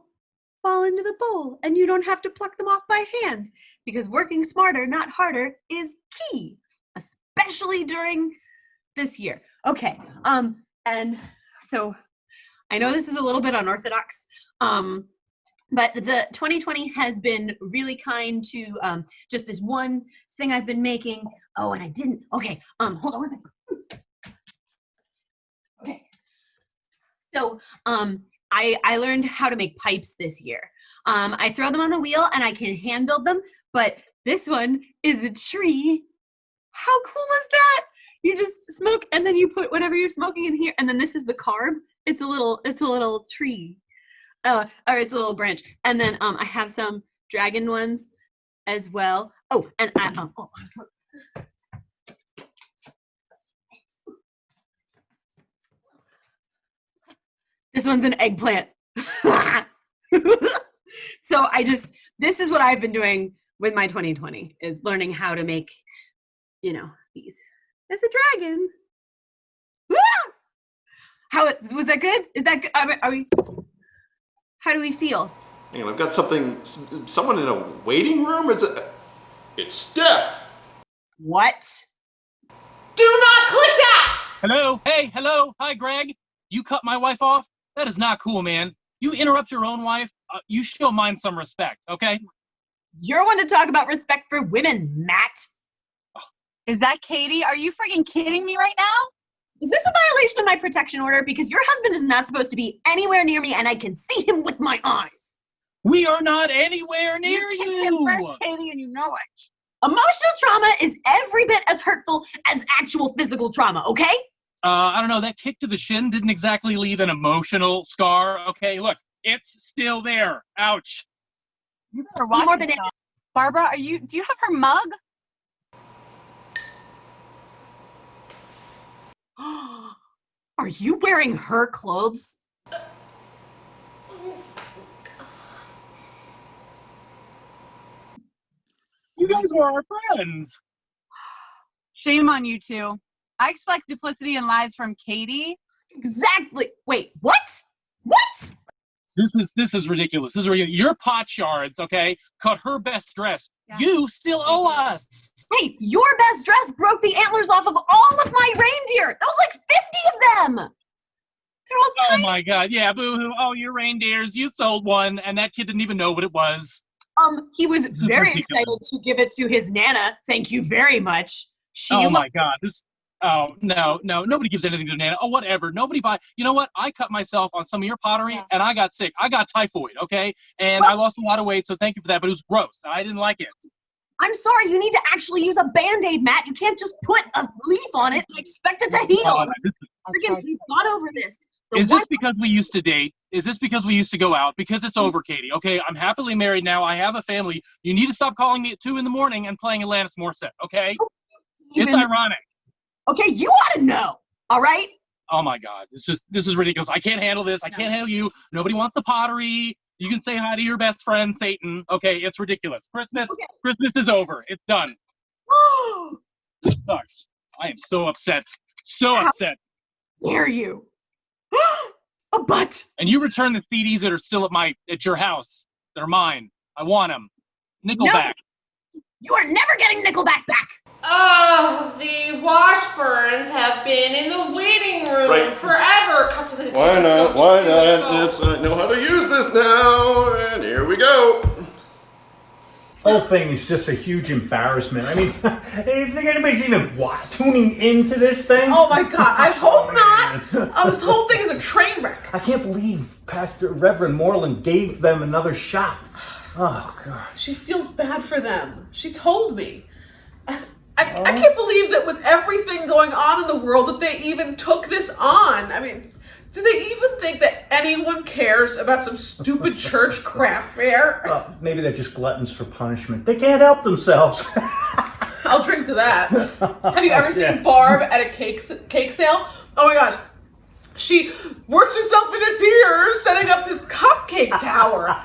S14: fall into the bowl, and you don't have to pluck them off by hand, because working smarter, not harder, is key, especially during this year. Okay, and so I know this is a little bit unorthodox, but the 2020 has been really kind to just this one thing I've been making. Oh, and I didn't. Okay, hold on one second. Okay. So I learned how to make pipes this year. I throw them on the wheel and I can hand build them, but this one is a tree. How cool is that? You just smoke and then you put whatever you're smoking in here, and then this is the carb. It's a little tree. Or it's a little branch. And then I have some dragon ones as well. Oh, and this one's an eggplant. So this is what I've been doing with my 2020, is learning how to make, these. There's a dragon. Was that good? Is that good? Are we? How do we feel?
S3: Hang on, I've got someone in a waiting room? It's Steph!
S14: What?
S2: Do not click that!
S15: Hello? Hey, hello. Hi, Greg. You cut my wife off? That is not cool, man. You interrupt your own wife, you show mine some respect, okay?
S14: You're one to talk about respect for women, Matt.
S12: Is that Katie? Are you freaking kidding me right now?
S14: Is this a violation of my protection order? Because your husband is not supposed to be anywhere near me, and I can see him with my eyes.
S15: We are not anywhere near you!
S14: First, Katie, and you know it. Emotional trauma is every bit as hurtful as actual physical trauma, okay?
S15: I don't know, that kick to the shin didn't exactly leave an emotional scar, okay? Look, it's still there. Ouch.
S12: You better watch yourself. Barbara, do you have her mug?
S14: Are you wearing her clothes?
S15: You guys were our friends.
S12: Shame on you two. I expect duplicity and lies from Katie.
S14: Exactly. Wait, what? What?
S15: This is ridiculous. This is ridiculous. Your pot shards, okay, cut her best dress. Yeah. You still owe us.
S14: Hey, your best dress broke the antlers off of all of my reindeer. That was like 50 of them. They're all tiny.
S15: Oh my God, yeah, boo-hoo. Oh, your reindeers, you sold one, and that kid didn't even know what it was.
S14: He was very excited to give it to his Nana. Thank you very much.
S15: My God, oh, no, nobody gives anything to Nana. Oh, whatever. Nobody buy. You know what? I cut myself on some of your pottery, and I got sick. I got typhoid, okay? And I lost a lot of weight, so thank you for that, but it was gross. I didn't like it.
S14: I'm sorry. You need to actually use a Band-Aid, Matt. You can't just put a leaf on it and expect it to heal. We got over this.
S15: Is this because we used to date? Is this because we used to go out? Because it's over, Katie, okay? I'm happily married now. I have a family. You need to stop calling me at 2 a.m. and playing Alanis Morissette, okay? It's ironic.
S14: Okay, you ought to know, all right?
S15: Oh my God, this is ridiculous. I can't handle this. I can't handle you. Nobody wants the pottery. You can say hi to your best friend, Satan. Okay, it's ridiculous. Christmas is over. It's done. This sucks. I am so upset. So upset.
S14: Dare you? A butt.
S15: And you return the CDs that are still at your house. They're mine. I want them. Nickelback.
S14: No, you are never getting Nickelback back.
S2: Oh, the Washburns have been in the waiting room forever. Cut to the
S3: Why not? Why not? I know how to use this now, and here we go.
S8: Whole thing is just a huge embarrassment. I mean, do you think anybody's even tuning into this thing?
S9: Oh my God, I hope not. Oh, this whole thing is a train wreck.
S8: I can't believe Reverend Moreland gave them another shot. Oh, God.
S9: She feels bad for them. She told me. I can't believe that with everything going on in the world that they even took this on. I mean, do they even think that anyone cares about some stupid church craft fair?
S8: Maybe they're just gluttons for punishment. They can't help themselves.
S9: I'll drink to that. Have you ever seen Barb at a cake sale? Oh my gosh. She works herself into tears setting up this cupcake tower.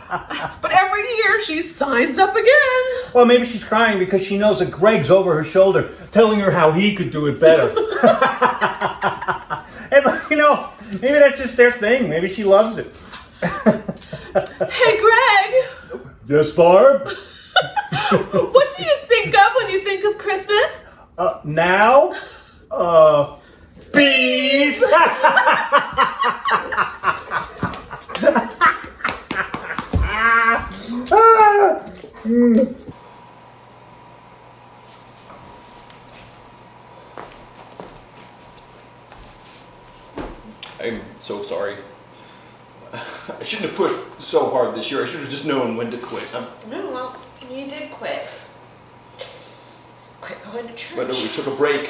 S9: But every year she signs up again.
S8: Well, maybe she's crying because she knows that Greg's over her shoulder telling her how he could do it better. Maybe that's just their thing. Maybe she loves it.
S9: Hey, Greg.
S8: Yes, Barb?
S9: What do you think of when you think of Christmas?
S8: Now? Bees!
S3: I'm so sorry. I shouldn't have pushed so hard this year. I should have just known when to quit.
S2: No, well, you did quit. Quit going to church.
S3: But no, we took a break.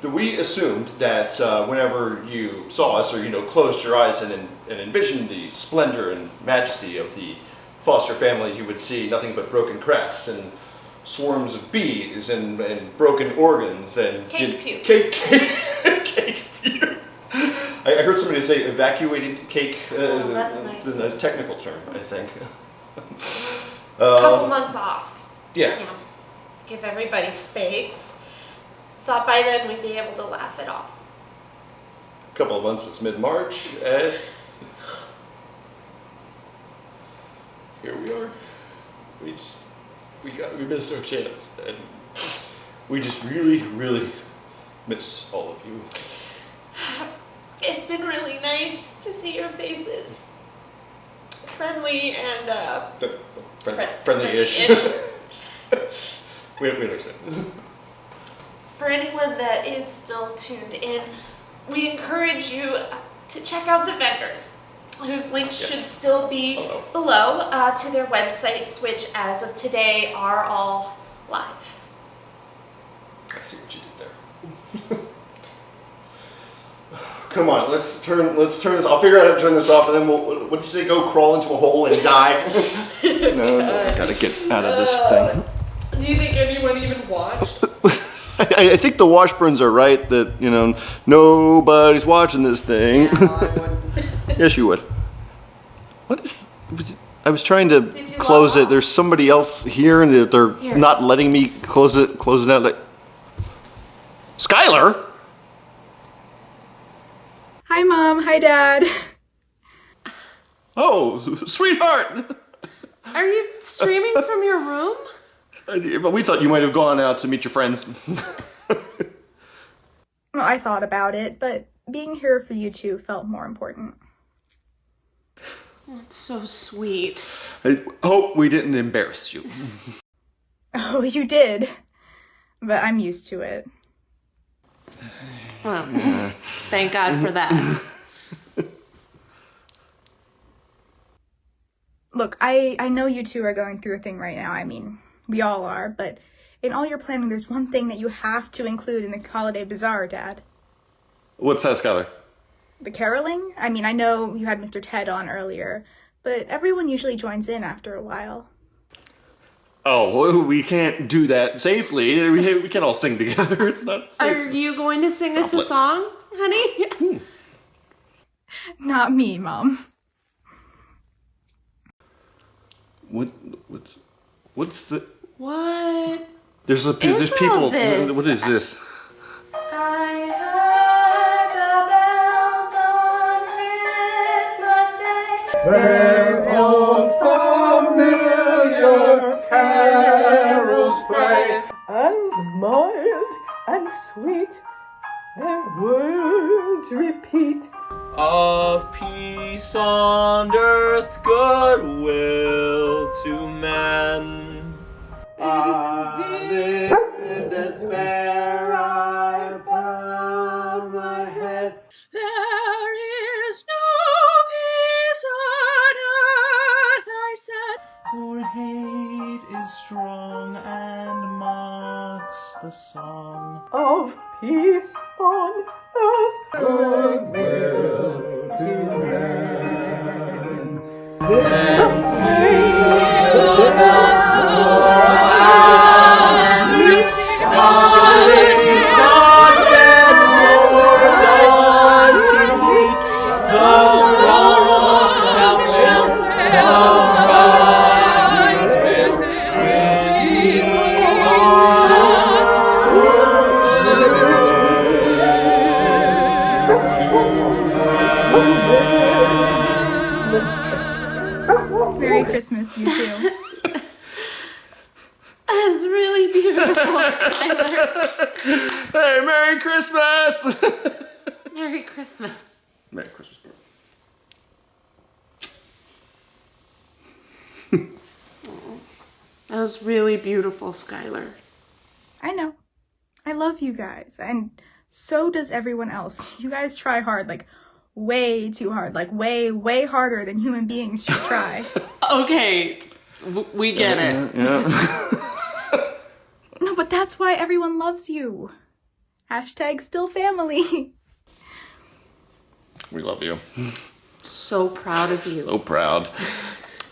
S3: We assumed that whenever you saw us, or closed your eyes and envisioned the splendor and majesty of the Foster family, you would see nothing but broken crafts and swarms of bees and broken organs and
S2: cake puke.
S3: Cake puke. I heard somebody say evacuated cake.
S2: That's nice.
S3: A technical term, I think.
S2: A couple months off.
S3: Yeah.
S2: Give everybody space. Thought by then we'd be able to laugh it off.
S3: A couple of months was mid-March, and here we are. We missed our chance, and we just really, really miss all of you.
S2: It's been really nice to see your faces. Friendly and
S3: friendly-ish. We understand.
S2: For anyone that is still tuned in, we encourage you to check out the vendors, whose links should still be below to their websites, which as of today are all live.
S3: I see what you did there. Come on, let's turn this. I'll figure out how to turn this off, and then what did you say? Go crawl into a hole and die? No, gotta get out of this thing.
S2: Do you think anyone even watched?
S3: I think the Washburns are right that, nobody's watching this thing.
S2: No, I wouldn't.
S3: Yes, you would. I was trying to close it. There's somebody else here and they're not letting me close it out. Skylar?
S16: Hi, Mom. Hi, Dad.
S3: Oh, sweetheart.
S2: Are you streaming from your room?
S3: But we thought you might have gone out to meet your friends.
S16: Well, I thought about it, but being here for you two felt more important.
S2: That's so sweet.
S3: I hope we didn't embarrass you.
S16: Oh, you did. But I'm used to it.
S2: Well, thank God for that.
S16: Look, I know you two are going through a thing right now. I mean, we all are, but in all your planning, there's one thing that you have to include in the Holiday Bazaar, Dad.
S3: What's that, Skylar?
S16: The caroling? I mean, I know you had Mr. Ted on earlier, but everyone usually joins in after a while.
S3: Oh, well, we can't do that safely. We can't all sing together. It's not safe.
S2: Are you going to sing us a song, honey?
S16: Not me, Mom.
S3: What's the...
S2: What?
S3: There's people...
S2: This?
S3: What is this?
S13: I heard the bells on Christmas Day.
S6: Their old familiar carols play.
S4: And mild and sweet, their words repeat.
S17: Of peace on earth, goodwill to men.
S6: In despair I bowed my head.
S18: is strong and mocks the song
S4: of peace on earth, goodwill to men.
S17: God is not dead, nor does he sleep. The rock thou shalt arise with
S16: Merry Christmas, you two.
S2: That's really beautiful, Skylar.
S3: Hey, Merry Christmas!
S2: Merry Christmas.
S3: Merry Christmas.
S2: That was really beautiful, Skylar.
S16: I know. I love you guys, and so does everyone else. You guys try hard, like way too hard, like way harder than human beings should try.
S9: Okay, we get it.
S3: Yeah.
S16: No, but that's why everyone loves you. Hashtag still family.
S3: We love you.
S2: So proud of you.
S3: So proud.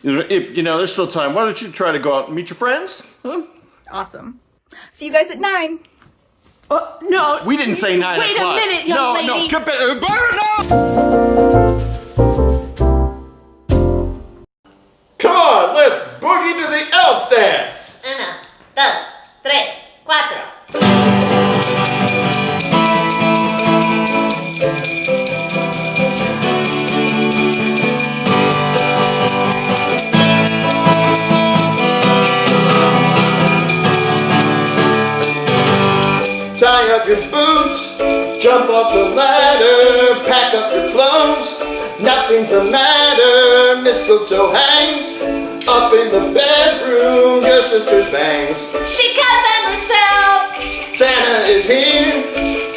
S3: If, there's still time. Why don't you try to go out and meet your friends? Huh?
S16: Awesome. See you guys at 9.
S2: No.
S3: We didn't say 9
S2: Wait
S3: o'clock.
S2: a minute, young lady.
S3: No, Come on, let's boogie to the elf dance.
S19: 1, 2, 3, 4.
S3: Tie up your boots, jump off the ladder, pack up your clothes, nothing's the matter. Mistletoe hangs up in the bedroom, your sister's bangs.
S19: She cut them herself.
S3: Santa is here,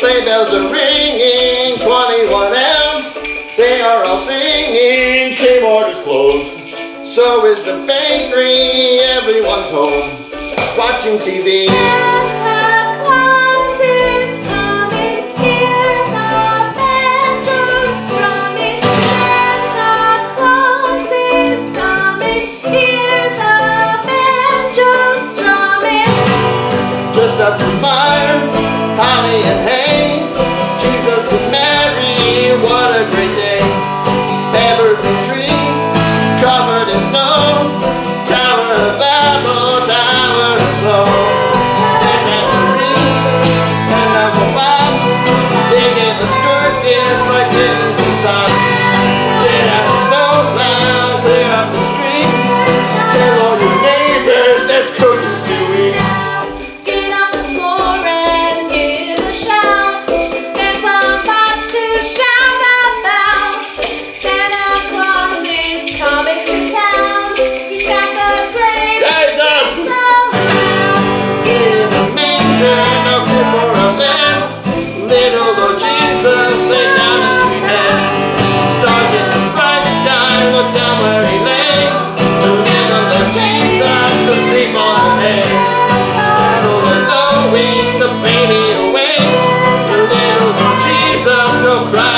S3: sleigh bells are ringing, 21 elves, they are all singing. Kmart is closed, so is the bakery, everyone's home, watching TV.
S19: Santa Claus is coming, hear the banjos strumming. Santa Claus is coming, hear the banjos strumming.
S3: Dressed up for fire, holly and hay, Jesus and Mary, what a great day. Evergreen tree, covered in snow, Tower of Babel, tower of snow. There's Henry and Uncle Bob, they gave us good gifts like mittens and socks. Get out the snow plow, clear up the street, tell all your neighbors there's cookies to eat.
S19: Get on the floor and give a shout. There's a lot to shout about. Santa Claus is coming to town. He's got the greatest gifts around.
S3: In the manger, no crib for a man. Little Lord Jesus, lay down his sweet head. Stars in the bright sky, look down where he lay. The little Lord Jesus, asleep on the hay. Little Lord knowing the baby awaits. The little Lord Jesus, no cry